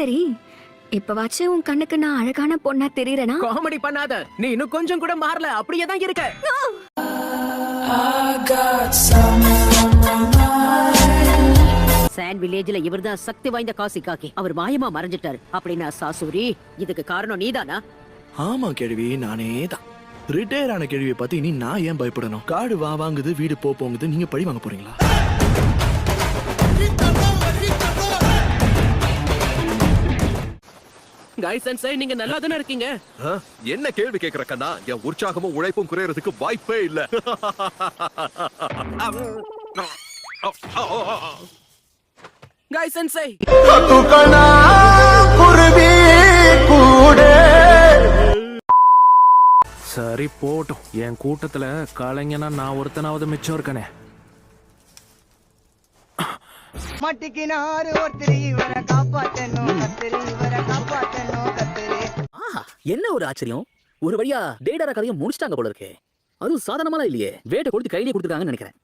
சரி, இப்பவாச்சும் உன் கண்ணுக்கு நான் அழகான பொண்ணா தெரியறேனா? காமெடி பண்ணாத, நீ இன்னும் கொஞ்சம் கூட மாறல, அப்படியே தான் இருக்க. சாண்ட் வில்லேஜ்ல இவர்தான் சக்தி வாய்ந்த காசி காக்கி. அவர் மாயமா மறைஞ்சிட்டாரு அப்படின்னா சாசூரி, இதுக்கு காரணம் நீதானா? ஆமா கேள்வி, நானே தான். ரிட்டையர் ஆன கேள்வியை பத்தி இனி நான் ஏன் பயப்படணும்? காடு வாங்குது, வீடு போங்குது, நீங்க பழி வாங்க போறீங்களா? கைஸ் அண்ட் சை, நீங்க நல்லா தானே இருக்கீங்க? என்ன கேள்வி கேக்குற கண்ணா? என் உற்சாகமும் உழைப்பும் குறையறதுக்கு வாய்ப்பே இல்ல. கைஸ் அண்ட் சை, சரி போட்டும், என் கூட்டத்துல கலைஞனா நான் ஒருத்தனாவது மிச்சம் இருக்கனே. மட்டிக்கினாரு ஒருத்தர் இவரை காப்பாத்தணும் கத்திரி, இவரை காப்பாத்தணும் கத்திரி. என்ன ஒரு ஆச்சரியம், ஒரு வழியா டேடர கதையை முடிச்சிட்டாங்க போல இருக்கே. அதுவும் சாதாரணமா இல்லையே, வேட்டை கொடுத்து கையிலே கொடுத்துருக்காங்கன்னு நினைக்கிறேன்.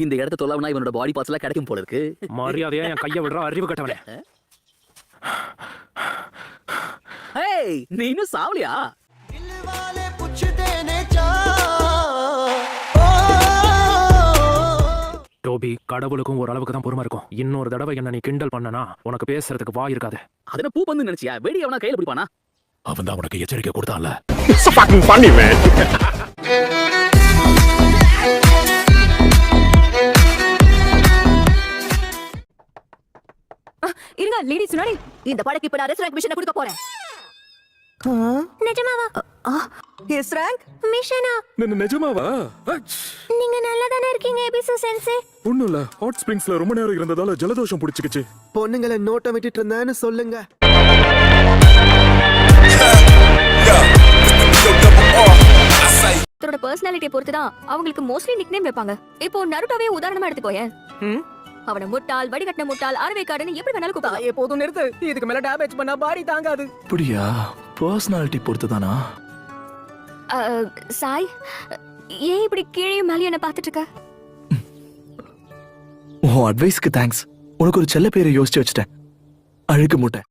இந்த இடத்த தொலைவனா இவனோட பாடி பார்ட்ஸ் எல்லாம் கிடைக்கும் போல இருக்கு. மரியாதையா என் கையை விடுற அறிவு கட்டவனே. ஏய், நீ இன்னும் சாவலியா? டோபி, கடவுளுக்கும் ஒரு அளவுக்கு தான் பொறுமை இருக்கும். இன்னொரு தடவை என்ன நீ கிண்டல் பண்ணனா உனக்கு பேசுறதுக்கு வாய் இருக்காது. அதன பூ பந்து நினைச்சியா? வெடி அவனா கையில பிடிப்பானா? அவன் தான் உனக்கு எச்சரிக்கை கொடுத்தான்ல. இருங்க லேடிஸ், முன்னாடி இந்த படக்கு இப்ப நான் ரெஸ்டாரண்ட் மிஷனை கொடுக்க போறேன். நிஜமாவா? எஸ் ரேங்க் மிஷனா? நிஜமாவா? நீங்க நல்லா தானே இருக்கீங்க எபிசோ சென்சே? ஒண்ணும் இல்ல, ஹாட் ஸ்பிரிங்ஸ்ல ரொம்ப நேரம் இருந்ததால ஜலதோஷம் பிடிச்சிக்கிச்சு. பொண்ணுங்களை நோட்டம் விட்டுட்டு இருந்தேன்னு சொல்லுங்க. அவரோட பர்சனாலிட்டியை பொறுத்து தான் அவங்களுக்கு மோஸ்ட்லி நிக்நேம் வைப்பாங்க. இப்போ நருட்டோவே உதாரணமா எடுத்துக்கோயேன். அவன முட்டாள், வடிகட்டின முட்டாள், அறவைக்காடுன்னு எப்படி வேணாலும் கூப்பிடலாம். எப்போதும் நிறுத்து, இதுக்கு மேல டேமேஜ் பண்ணா பாடி தாங்காது. அப்படியா? பர்சனாலிட்டி பொறுத்து தானா? சாய், ஏன் இப்படி கீழே மேலே என்ன பார்த்துட்டு இருக்க? உன் அட்வைஸ்க்கு தேங்க்ஸ். உனக்கு ஒரு செல்ல பேரை யோசிச்சு வச்சுட்டேன், அழுக்கு மூட்டை.